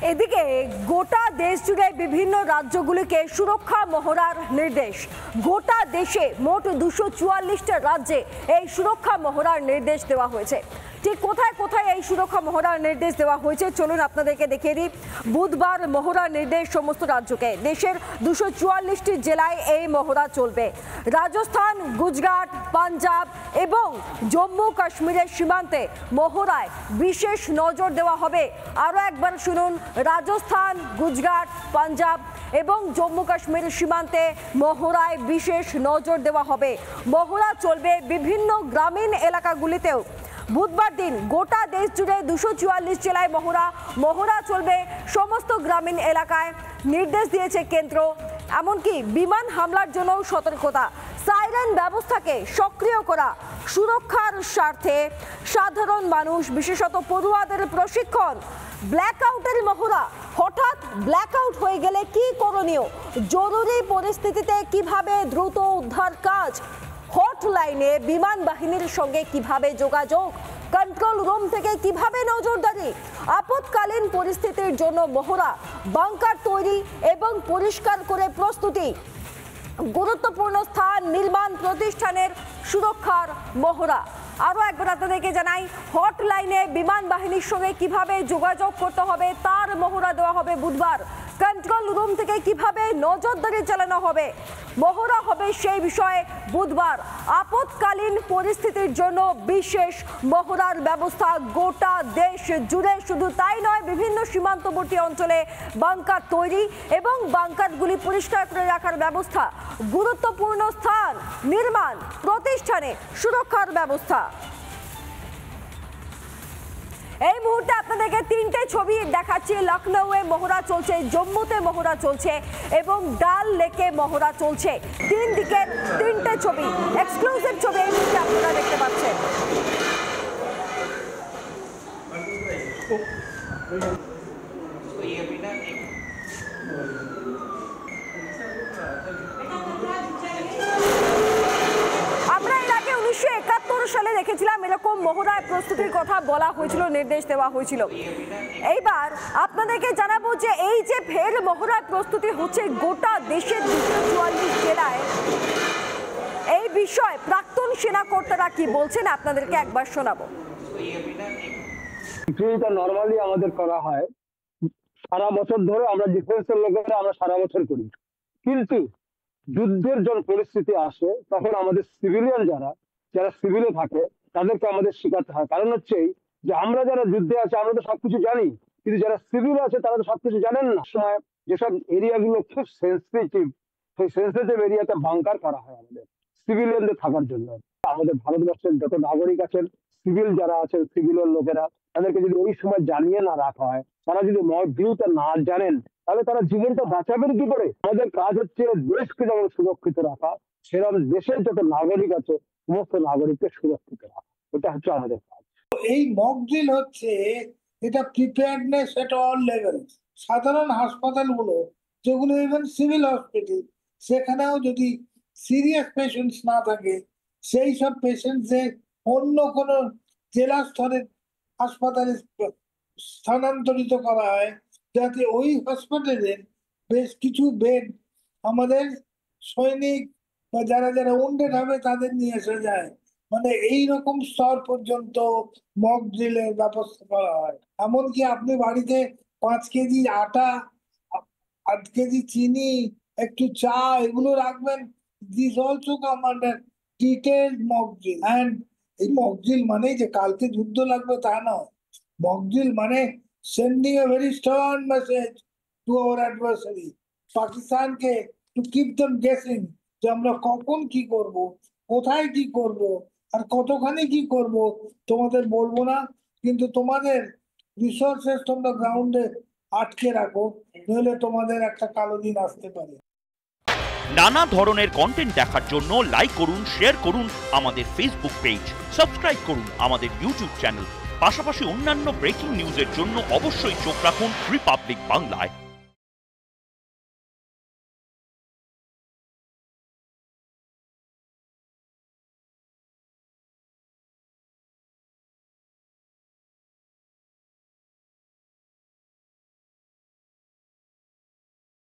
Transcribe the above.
এদিকে গোটা দেশ জুড়ে বিভিন্ন রাজ্যগুলিকে সুরক্ষা মহড়ার নির্দেশ। গোটা দেশে মোট 244টা রাজ্যে এই সুরক্ষা মহড়ার নির্দেশ দেওয়া হয়েছে। ঠিক কোথায় কোথায় এই সুরক্ষা মহড়ার নির্দেশ দেওয়া হয়েছে চলুন আপনাদেরকে দেখিয়ে দিই। বুধবার মহড়ার নির্দেশ সমস্ত রাজ্যকে। দেশের 244টি জেলায় এই মহড়া চলবে। রাজস্থান, গুজরাট, পাঞ্জাব এবং জম্মু কাশ্মীরের সীমান্তে মহড়ায় বিশেষ নজর দেওয়া হবে। আরও একবার শুনুন, রাজস্থান, গুজরাট, পাঞ্জাব এবং জম্মু কাশ্মীরের সীমান্তে মহড়ায় বিশেষ নজর দেওয়া হবে। মহড়া চলবে বিভিন্ন গ্রামীণ এলাকাগুলিতেও। বুধবার দিন গোটা দেশ জুড়ে 244 জেলায় মহড়া চলবে সমস্ত গ্রামীণ এলাকায়। নির্দেশ দিয়েছে কেন্দ্র। এমনকি বিমান হামলার জন্যও সতর্কতা। সাইরেন ব্যবস্থাকে সক্রিয় করা। সুরক্ষার স্বার্থে সাধারণ মানুষ বিশেষত পড়ুয়াদের প্রশিক্ষণ। ব্ল্যাকআউটের মহড়া। হঠাৎ ব্ল্যাকআউট হয়ে গেলে কি করণীয়? জরুরি পরিস্থিতিতে কিভাবে দ্রুত উদ্ধার কাজ? হটলাইনে বিমান বাহিনীর সঙ্গে কিভাবে যোগাযোগ? কন্ট্রোল রুম থেকে কিভাবে নজরদারি? আপৎকালীন পরিস্থিতির জন্য মহড়া। বাংকার তৈরি এবং পরিষ্কার করে প্রস্তুতি। গুরুত্বপূর্ণ স্থান নির্মাণ প্রতিষ্ঠানের সুরক্ষার মহড়া। আরও একবার আপনাদেরকে জানাই, হটলাইনে বিমান বাহিনীর সঙ্গে কিভাবে যোগাযোগ করতে হবে তার মহড়া দেওয়া হবে বুধবার। কন্ট্রোল রুম থেকে কিভাবে নজরদারি চালানো হবে মহড়া হবে সেই বিষয়ে বুধবার। আপৎকালীন পরিস্থিতির জন্য বিশেষ মহড়ার ব্যবস্থা গোটা দেশ জুড়ে। শুধু তাই নয়, বিভিন্ন সীমান্তবর্তী অঞ্চলে বাংকার তৈরি এবং বাংকারগুলি পরিষ্কার করে রাখার ব্যবস্থা। গুরুত্বপূর্ণ স্থান নির্মাণ প্রতিষ্ঠানে সুরক্ষার ব্যবস্থা। এই মুহূর্তে আপনাদেরকে তিনটে ছবি দেখাচ্ছি। লখনৌয়ে মহড়া চলছে, জম্মুতে মহড়া চলছে এবং ডাল লেকে মহড়া চলছে। তিন দিকের তিনটে ছবি, এক্সক্লুসিভ ছবি এই মুহূর্তে আপনারা দেখতে পাচ্ছেন। আমরা এর আগে 1971 সালে দেখেছিলাম এরকম মহড়ায় প্রস্তুতির কথা বলা হয়েছিল, নির্দেশ দেওয়া হয়েছিল। এইবার আপনাদেরকে জানাবো যে এই যে ফের মহড়ার প্রস্তুতি হচ্ছে গোটা দেশের 244 জেলায়, এই বিষয়ে প্রাক্তন সেনা কর্তারা কি বলছেন আপনাদেরকে একবার শোনাবো। এটা নরমালি আমাদের করা হয় সারা বছর ধরে। আমরা ডিফেন্সের লোকেরা আমরা সারা বছর করি, কিন্তু যুদ্ধের যখন পরিস্থিতি আসে তখন আমাদের সিভিলিয়ান যারা সিভিলে থাকে তাদেরকে আমাদের শিখাতে হয়। কারণ হচ্ছে যে আমরা যারা যুদ্ধে আছে আমরা তো সবকিছু জানি, কিন্তু যারা সিভিল আছে তারা তো সবকিছু জানেন না। সময় যেসব এরিয়াগুলো খুব সেন্সিটিভ, সেই সেন্সিটিভ এরিয়াতে বাংকার করা হয় আমাদের সিভিলিয়ানদের থাকার জন্য। আমাদের ভারতবর্ষের যত নাগরিক আছেন, সিভিল যারা আছেন, সিভিলের লোকেরা, তাদেরকে যদি ওই সময় জানিয়ে না রাখা হয়, তারা যদি মত ভিউটা না জানেন, তাহলে তারা জীবনটা বাঁচাবেন কি করে? আমাদের কাজ হচ্ছে দেশকে যেমন সুরক্ষিত রাখা, সেরকম দেশের যত নাগরিক আছে সমস্ত নাগরিককে সুরক্ষিত রাখা, এটা হচ্ছে আমাদের কাজ। এই মক ড্রিল হচ্ছে এটা প্রিপেয়ারনেস এট অল লেভেল। সাধারণ হাসপাতালগুলো যেগুলো ইভেন সিভিল হসপিটাল, সেখানেও যদি সিরিয়াস পেশেন্টস না থাকে, সেই সব পেশেন্টসদের অন্য কোনো জেলা স্তরের হাসপাতালে স্থানান্তরিত করা হয়, যাতে ওই হসপিটালের বেশ কিছু বেড আমাদের সৈনিক বা যারা যারা উন্ডেড হবে তাদের নিয়ে এসে যায়। মানে এইরকম স্তর পর্যন্ত মক ড্রিলের ব্যবস্থা করা হয়। এমনকি আপনি বাড়িতে 5 কেজি আটা, 8 কেজি চিনি, একটু চা এগুলো রাখবেন। This also come under detailed mock drill. And এই মক ড্রিল মানে যে কালকে যুদ্ধ লাগবে তা নয়। মক ড্রিল মানে sending a very strong message to our adversary, পাকিস্তানকে, টু কিপ দেম গেসিং যে আমরা কখন কি করব, কোথায় কি করব, আর কতখানি কি করব তোমাদের বলবো না, কিন্তু তোমাদের রিসোর্সেস তোমরা গ্রাউন্ডে আটকে রাখো, নইলে তোমাদের একটা কালো দিন আসতে পারে। নানা ধরনের কন্টেন্ট দেখার জন্য লাইক করুন, শেয়ার করুন আমাদের ফেসবুক পেজ, সাবস্ক্রাইব করুন আমাদের ইউটিউব চ্যানেল। পাশাপাশি অন্যান্য ব্রেকিং নিউজের জন্য অবশ্যই চোখ রাখুন রিপাবলিক বাংলায়।